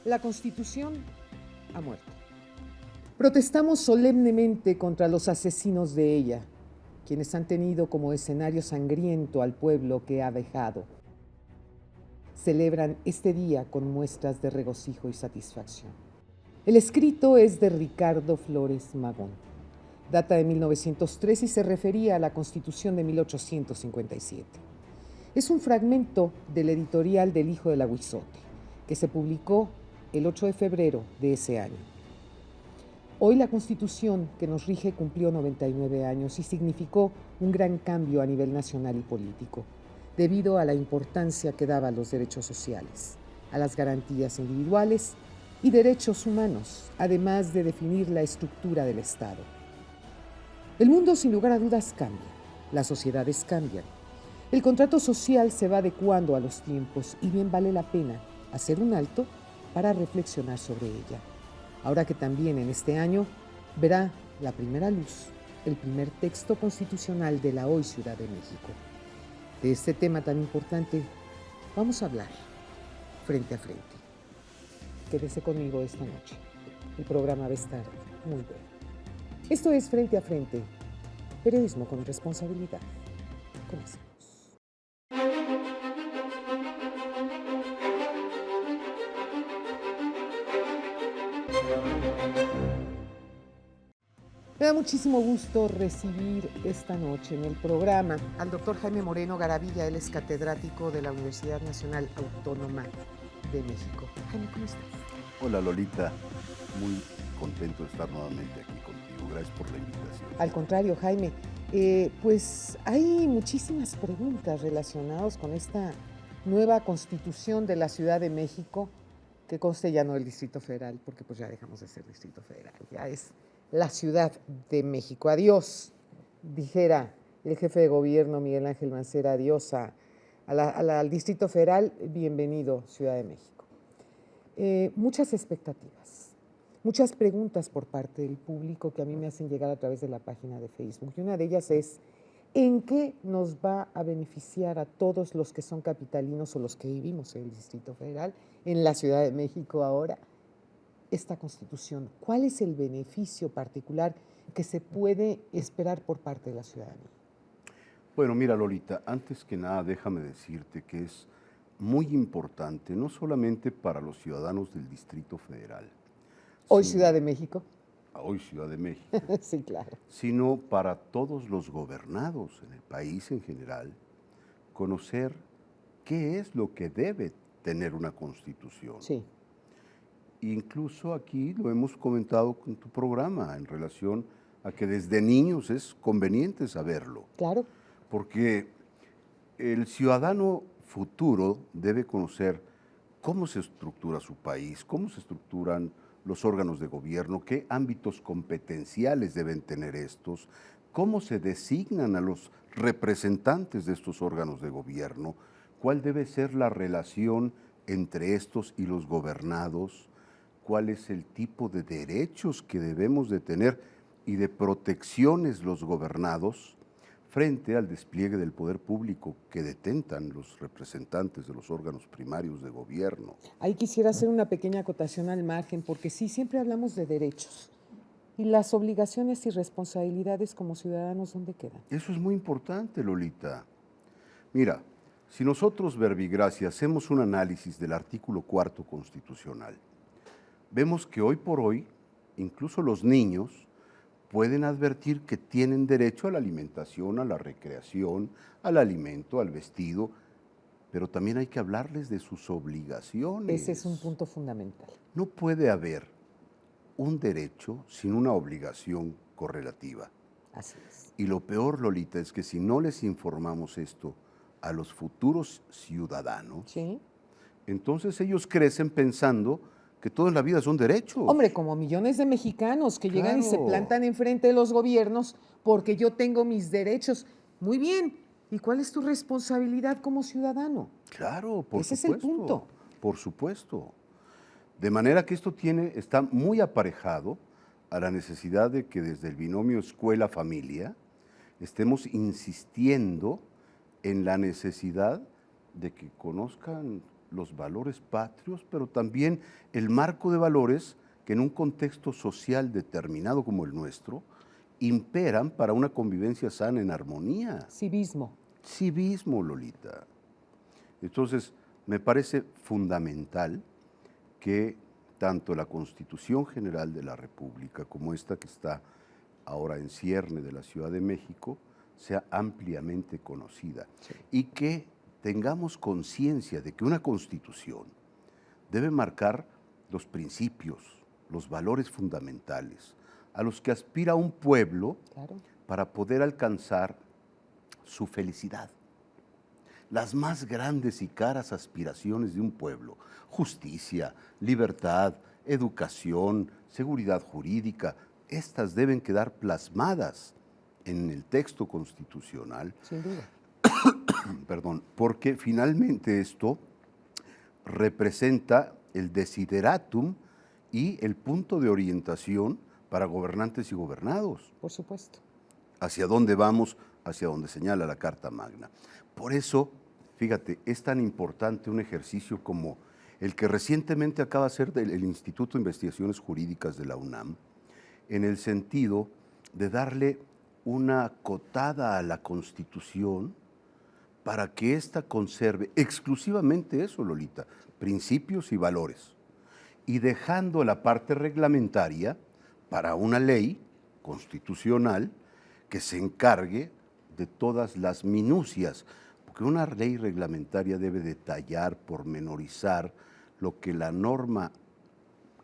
La Constitución ha muerto. Protestamos solemnemente contra los asesinos de ella, quienes han tenido como escenario sangriento al pueblo que ha dejado. Celebran este día con muestras de regocijo y satisfacción. El escrito es de Ricardo Flores Magón. Data de 1903 y se refería a la Constitución de 1857. Es un fragmento del editorial del Hijo del Aguizote, que se publicó el 8 de febrero de ese año. Hoy la Constitución que nos rige cumplió 99 años y significó un gran cambio a nivel nacional y político, debido a la importancia que daba a los derechos sociales, a las garantías individuales y derechos humanos, además de definir la estructura del Estado. El mundo, sin lugar a dudas, cambia. Las sociedades cambian. El contrato social se va adecuando a los tiempos y bien vale la pena hacer un alto para reflexionar sobre ella. Ahora que también en este año verá la primera luz el primer texto constitucional de la hoy Ciudad de México. De este tema tan importante vamos a hablar frente a frente. Quédese conmigo esta noche. El programa va a estar muy bueno. Esto es Frente a Frente, periodismo con responsabilidad. Comencemos. Me da muchísimo gusto recibir esta noche en el programa al doctor Jaime Moreno Garavilla. Él es catedrático de la Universidad Nacional Autónoma de México. Jaime, ¿cómo estás? Hola Lolita, muy contento de estar nuevamente aquí contigo. Gracias por la invitación. Al contrario, Jaime, pues hay muchísimas preguntas relacionadas con esta nueva constitución de la Ciudad de México, que conste ya no el Distrito Federal, porque pues ya dejamos de ser Distrito Federal, ya es la Ciudad de México. Adiós, dijera el jefe de gobierno Miguel Ángel Mancera, adiós al Distrito Federal, bienvenido Ciudad de México. Muchas expectativas, muchas preguntas por parte del público que a mí me hacen llegar a través de la página de Facebook. Y una de ellas es, ¿en qué nos va a beneficiar a todos los que son capitalinos o los que vivimos en el Distrito Federal, en la Ciudad de México ahora, esta Constitución? ¿Cuál es el beneficio particular que se puede esperar por parte de la ciudadanía? Bueno, mira Lolita, antes que nada déjame decirte que es muy importante, no solamente para los ciudadanos del Distrito Federal. Hoy Ciudad de México. Hoy Ciudad de México. Sí, claro. Sino para todos los gobernados en el país en general, conocer qué es lo que debe tener una Constitución. Sí. Incluso aquí lo hemos comentado con tu programa en relación a que desde niños es conveniente saberlo. Claro. Porque el ciudadano futuro debe conocer cómo se estructura su país, cómo se estructuran los órganos de gobierno, qué ámbitos competenciales deben tener estos, cómo se designan a los representantes de estos órganos de gobierno, cuál debe ser la relación entre estos y los gobernados, cuál es el tipo de derechos que debemos de tener y de protecciones los gobernados frente al despliegue del poder público que detentan los representantes de los órganos primarios de gobierno. Ahí quisiera hacer una pequeña acotación al margen, porque sí, siempre hablamos de derechos. ¿Y las obligaciones y responsabilidades como ciudadanos dónde quedan? Eso es muy importante, Lolita. Mira, si nosotros, Verbigracia, hacemos un análisis del artículo 4 constitucional, vemos que hoy por hoy, incluso los niños pueden advertir que tienen derecho a la alimentación, a la recreación, al alimento, al vestido, pero también hay que hablarles de sus obligaciones. Ese es un punto fundamental. No puede haber un derecho sin una obligación correlativa. Así es. Y lo peor, Lolita, es que si no les informamos esto a los futuros ciudadanos, ¿sí? Entonces ellos crecen pensando que todo en la vida son derechos. Hombre, como millones de mexicanos que llegan y se plantan enfrente de los gobiernos porque yo tengo mis derechos. Muy bien, ¿y cuál es tu responsabilidad como ciudadano? Claro, por Ese supuesto. es el punto. Por supuesto. De manera que esto está muy aparejado a la necesidad de que desde el binomio escuela-familia estemos insistiendo en la necesidad de que conozcan los valores patrios, pero también el marco de valores que en un contexto social determinado como el nuestro, imperan para una convivencia sana en armonía. Civismo. Civismo, Lolita. Entonces, me parece fundamental que tanto la Constitución General de la República como esta que está ahora en cierne de la Ciudad de México sea ampliamente conocida y que tengamos conciencia de que una Constitución debe marcar los principios, los valores fundamentales a los que aspira un pueblo para poder alcanzar su felicidad. Las más grandes y caras aspiraciones de un pueblo: justicia, libertad, educación, seguridad jurídica, estas deben quedar plasmadas en el texto constitucional. Sin duda. Perdón, porque finalmente esto representa el desideratum y el punto de orientación para gobernantes y gobernados. Por supuesto. Hacia dónde vamos, hacia donde señala la Carta Magna. Por eso, fíjate, es tan importante un ejercicio como el que recientemente acaba de hacer el Instituto de Investigaciones Jurídicas de la UNAM, en el sentido de darle una cotada a la Constitución para que ésta conserve exclusivamente eso, Lolita, principios y valores, y dejando la parte reglamentaria para una ley constitucional que se encargue de todas las minucias, porque una ley reglamentaria debe detallar, pormenorizar lo que la norma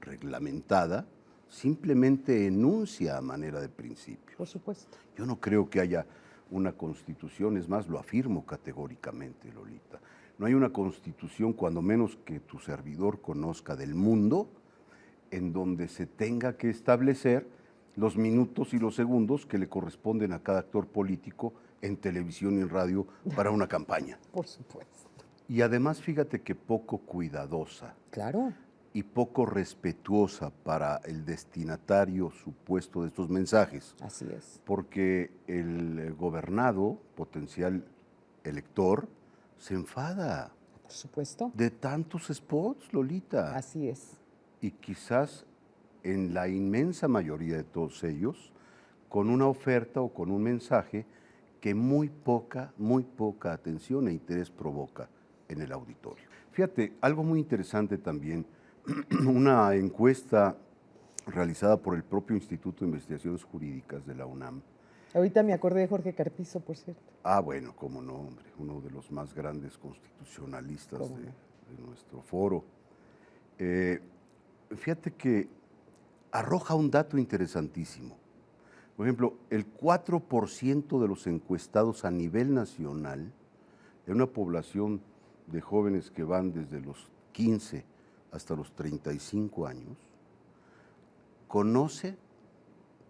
reglamentada simplemente enuncia a manera de principio. Por supuesto. Yo no creo que haya una constitución, es más, lo afirmo categóricamente, Lolita. No hay una constitución, cuando menos que tu servidor conozca, del mundo, en donde se tenga que establecer los minutos y los segundos que le corresponden a cada actor político en televisión y en radio para una campaña. Por supuesto. Y además, fíjate que poco cuidadosa. Claro. Y poco respetuosa para el destinatario supuesto de estos mensajes. Así es. Porque el gobernado, potencial elector, se enfada. Por supuesto. De tantos spots, Lolita. Así es. Y quizás en la inmensa mayoría de todos ellos, con una oferta o con un mensaje que muy poca atención e interés provoca en el auditorio. Fíjate, algo muy interesante también, una encuesta realizada por el propio Instituto de Investigaciones Jurídicas de la UNAM. Ahorita me acordé de Jorge Carpizo, por cierto. Ah, bueno, cómo no, hombre, uno de los más grandes constitucionalistas de nuestro foro. Fíjate que arroja un dato interesantísimo. Por ejemplo, el 4% de los encuestados a nivel nacional, en una población de jóvenes que van desde los 15 hasta los 35 años, conoce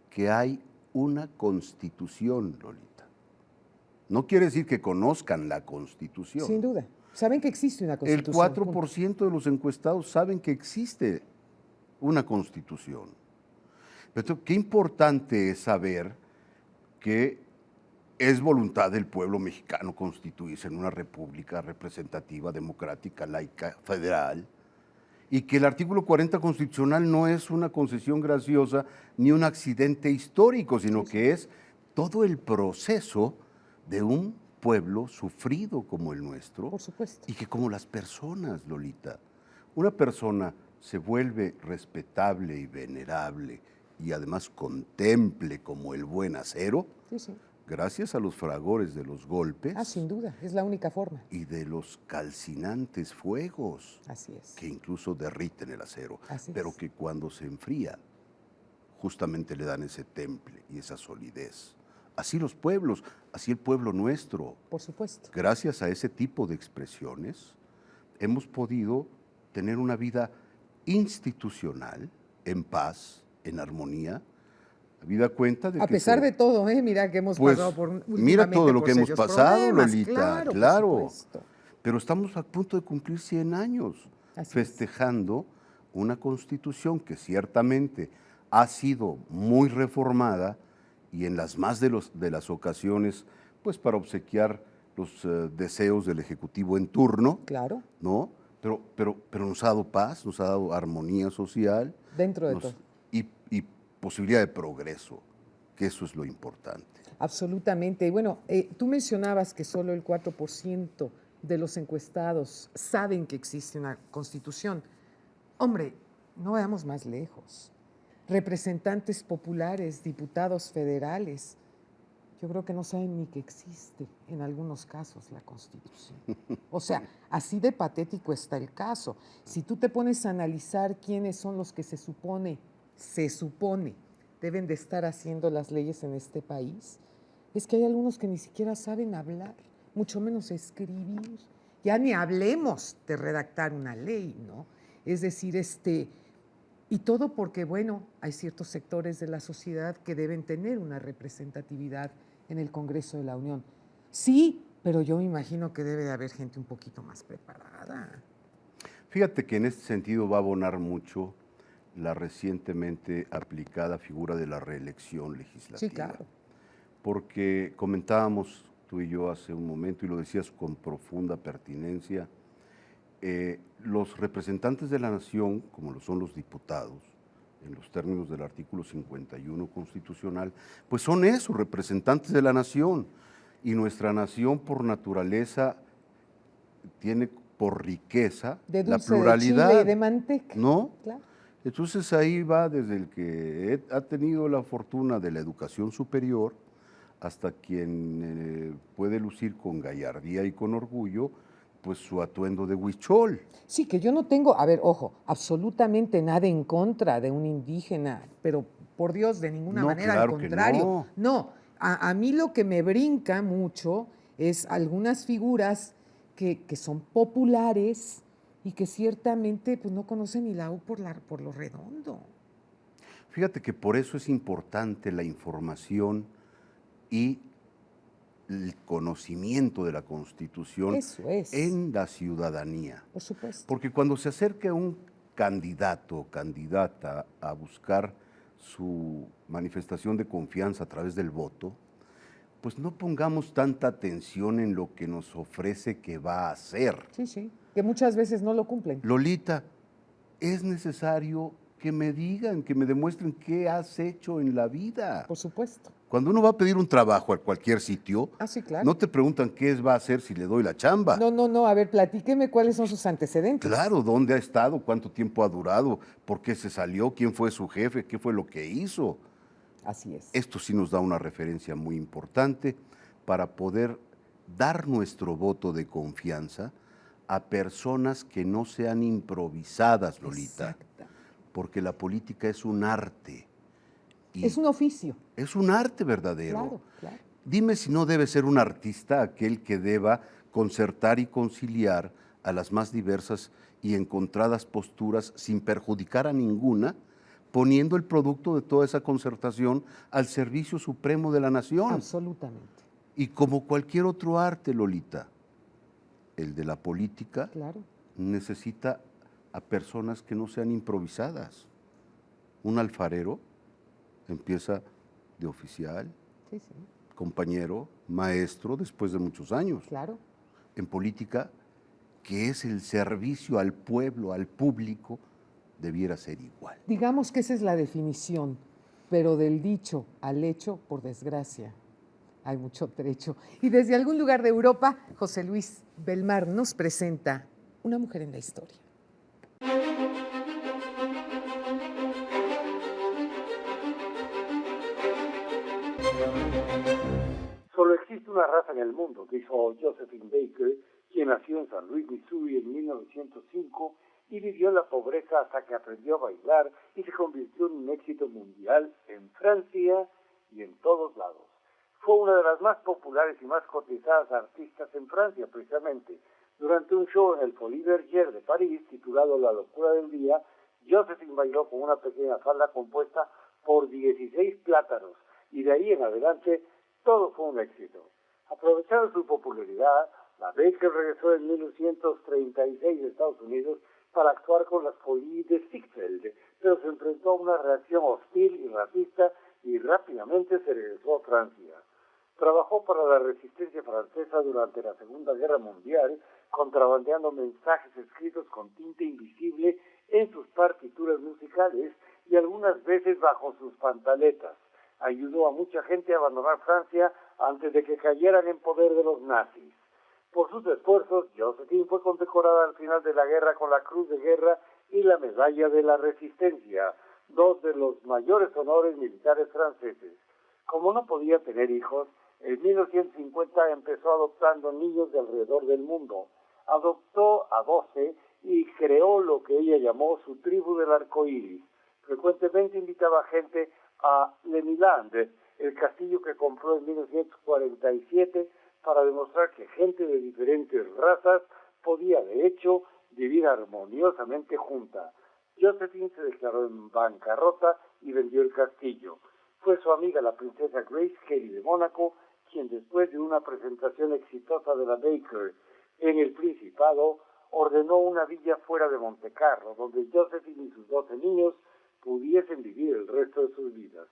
que hay una constitución, Lolita. No quiere decir que conozcan la constitución. Sin duda. Saben que existe una constitución. El 4% de los encuestados saben que existe una constitución. Pero qué importante es saber que es voluntad del pueblo mexicano constituirse en una república representativa, democrática, laica, federal, y que el artículo 40 constitucional no es una concesión graciosa ni un accidente histórico, sino que es todo el proceso de un pueblo sufrido como el nuestro. Por supuesto. Y que como las personas, Lolita, una persona se vuelve respetable y venerable y además contemple como el buen acero, gracias a los fragores de los golpes. Ah, sin duda, es la única forma. Y de los calcinantes fuegos. Así es. Que incluso derriten el acero. Así pero es. que cuando se enfría, justamente le dan ese temple y esa solidez. Así los pueblos, así el pueblo nuestro. Por supuesto. Gracias a ese tipo de expresiones, hemos podido tener una vida institucional, en paz, en armonía. Habida cuenta de a que pesar de todo, mira que hemos pasado por mira todo lo que hemos pasado, problemas, Lolita, claro. Pero estamos a punto de cumplir 100 años festejando una constitución que ciertamente ha sido muy reformada y en las más de las ocasiones, pues para obsequiar los deseos del Ejecutivo en turno, claro, ¿no? Pero nos ha dado paz, nos ha dado armonía social Dentro de nos- todo. y posibilidad de progreso, que eso es lo importante. Absolutamente. Y bueno, tú mencionabas que solo el 4% de los encuestados saben que existe una constitución. Hombre, no veamos más lejos. Representantes populares, diputados federales, yo creo que no saben ni que existe en algunos casos la Constitución. O sea, así de patético está el caso. Si tú te pones a analizar quiénes son los que se supone, deben de estar haciendo las leyes en este país, es que hay algunos que ni siquiera saben hablar, mucho menos escribir. Ya ni hablemos de redactar una ley, ¿no? Es decir, y todo porque, bueno, hay ciertos sectores de la sociedad que deben tener una representatividad en el Congreso de la Unión. Sí, pero yo me imagino que debe de haber gente un poquito más preparada. Fíjate que en este sentido va a abonar mucho la recientemente aplicada figura de la reelección legislativa. Sí, claro. Porque comentábamos tú y yo hace un momento, y lo decías con profunda pertinencia, los representantes de la nación, como lo son los diputados, en los términos del artículo 51 constitucional, pues son esos, representantes de la nación. Y nuestra nación por naturaleza tiene por riqueza De la dulce de pluralidad. chile y de manteca. ¿No? Claro. Entonces ahí va desde el que ha tenido la fortuna de la educación superior hasta quien puede lucir con gallardía y con orgullo, pues su atuendo de huichol. Sí, que yo no tengo, a ver, ojo, absolutamente nada en contra de un indígena, pero por Dios, de ninguna No, manera, claro al que contrario. no. No, a mí lo que me brinca mucho es algunas figuras que son populares y que ciertamente pues, no conocen ni la U por lo redondo. Fíjate que por eso es importante la información y el conocimiento de la Constitución Eso es. en la ciudadanía. Por supuesto. Porque cuando se acerca un candidato o candidata a buscar su manifestación de confianza a través del voto, pues no pongamos tanta atención en lo que nos ofrece que va a hacer. Sí, sí, que muchas veces no lo cumplen. Lolita, es necesario que me digan, que me demuestren qué has hecho en la vida. Por supuesto. Cuando uno va a pedir un trabajo a cualquier sitio, Sí, claro. no te preguntan qué va a hacer si le doy la chamba. No, a ver, platíqueme cuáles son sus antecedentes. Claro, dónde ha estado, cuánto tiempo ha durado, por qué se salió, quién fue su jefe, qué fue lo que hizo. Así es. Esto sí nos da una referencia muy importante para poder dar nuestro voto de confianza a personas que no sean improvisadas, Lolita. Exacta. Porque la política es un arte. Es un oficio. Es un arte verdadero. Claro, claro. Dime si no debe ser un artista aquel que deba concertar y conciliar a las más diversas y encontradas posturas sin perjudicar a ninguna, poniendo el producto de toda esa concertación al servicio supremo de la nación. Absolutamente. Y como cualquier otro arte, Lolita, el de la política Claro. necesita a personas que no sean improvisadas. Un alfarero empieza de oficial, Sí, sí. compañero, maestro, después de muchos años. Claro. En política, que es el servicio al pueblo, al público, debiera ser igual. Digamos que esa es la definición, pero del dicho al hecho, por desgracia, hay mucho trecho. Y desde algún lugar de Europa, José Luis Belmar nos presenta Una mujer en la historia. Solo existe una raza en el mundo, dijo Josephine Baker, quien nació en San Luis, Missouri en 1905 y vivió en la pobreza hasta que aprendió a bailar y se convirtió en un éxito mundial en Francia y en todos lados. Fue una de las más populares y más cotizadas artistas en Francia, precisamente. Durante un show en el Folies Bergère de París, titulado La locura del día, Josephine bailó con una pequeña falda compuesta por 16 plátanos, y de ahí en adelante todo fue un éxito. Aprovechando su popularidad, la Baker regresó en 1936 a Estados Unidos para actuar con las Folies de Ziegfeld, pero se enfrentó a una reacción hostil y racista y rápidamente se regresó a Francia. Trabajó para la resistencia francesa durante la Segunda Guerra Mundial contrabandeando mensajes escritos con tinta invisible en sus partituras musicales y algunas veces bajo sus pantaletas. Ayudó a mucha gente a abandonar Francia antes de que cayeran en poder de los nazis. Por sus esfuerzos, Joséphine fue condecorada al final de la guerra con la Cruz de Guerra y la Medalla de la Resistencia, dos de los mayores honores militares franceses. Como no podía tener hijos, en 1950 empezó adoptando niños de alrededor del mundo. Adoptó a 12 y creó lo que ella llamó su tribu del arco iris. Frecuentemente invitaba gente a Le Milan, el castillo que compró en 1947, para demostrar que gente de diferentes razas podía, de hecho, vivir armoniosamente junta. Joséphine se declaró en bancarrota y vendió el castillo. Fue su amiga la princesa Grace Kelly de Mónaco quien, después de una presentación exitosa de la Baker en el Principado, ordenó una villa fuera de Montecarlo, donde Joséphine y sus 12 niños pudiesen vivir el resto de sus vidas.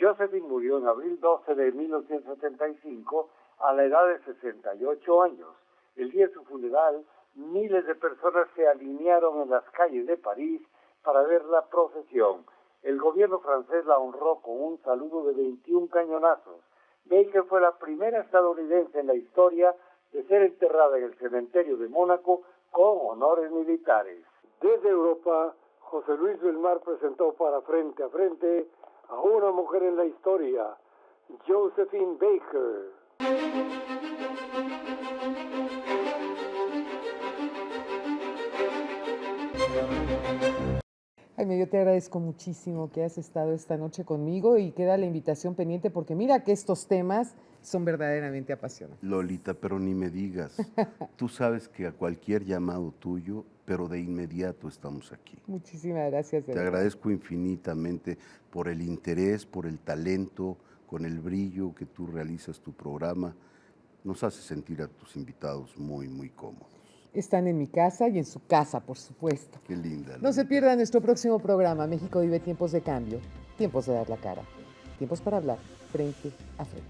Joséphine murió en abril 12 de 1975 a la edad de 68 años. El día de su funeral, miles de personas se alinearon en las calles de París para ver la procesión. El gobierno francés la honró con un saludo de 21 cañonazos. Baker fue la primera estadounidense en la historia de ser enterrada en el cementerio de Mónaco con honores militares. Desde Europa, José Luis Belmar presentó para Frente a Frente a una mujer en la historia, Joséphine Baker. Jaime, yo te agradezco muchísimo que hayas estado esta noche conmigo y queda la invitación pendiente porque mira que estos temas son verdaderamente apasionantes. Lolita, pero ni me digas. Tú sabes que a cualquier llamado tuyo, pero de inmediato estamos aquí. Muchísimas gracias. Te agradezco infinitamente por el interés, por el talento, con el brillo que tú realizas tu programa. Nos hace sentir a tus invitados muy, muy cómodos. Están en mi casa y en su casa, por supuesto. Qué linda. No se pierda nuestro próximo programa. México vive tiempos de cambio, tiempos de dar la cara, tiempos para hablar frente a frente.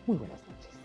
Muy buenas noches.